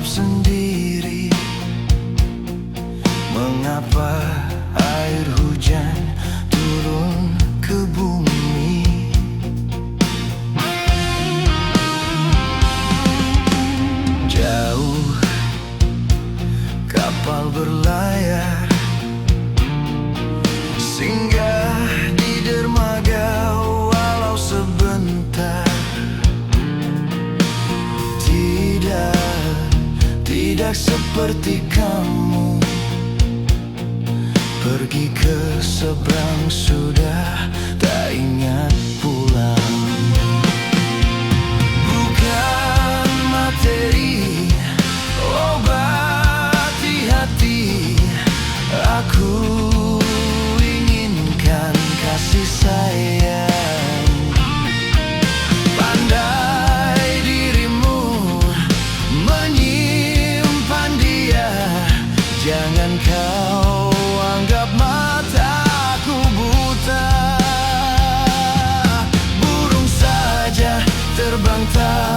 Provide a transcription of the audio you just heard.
jawab sendiri, mengapa air hujan turun ke bumi. Jauh kapal berlayar, singgah di dermaga walau sebentar. Tidak seperti kamu, pergi ke seberang sudah tak ingat pulang. Bukan materi obati hati, aku inginkan kasih sayang. Pandai dirimu menyimpan dia, jangan kau anggap mataku buta. Burung saja terbang tak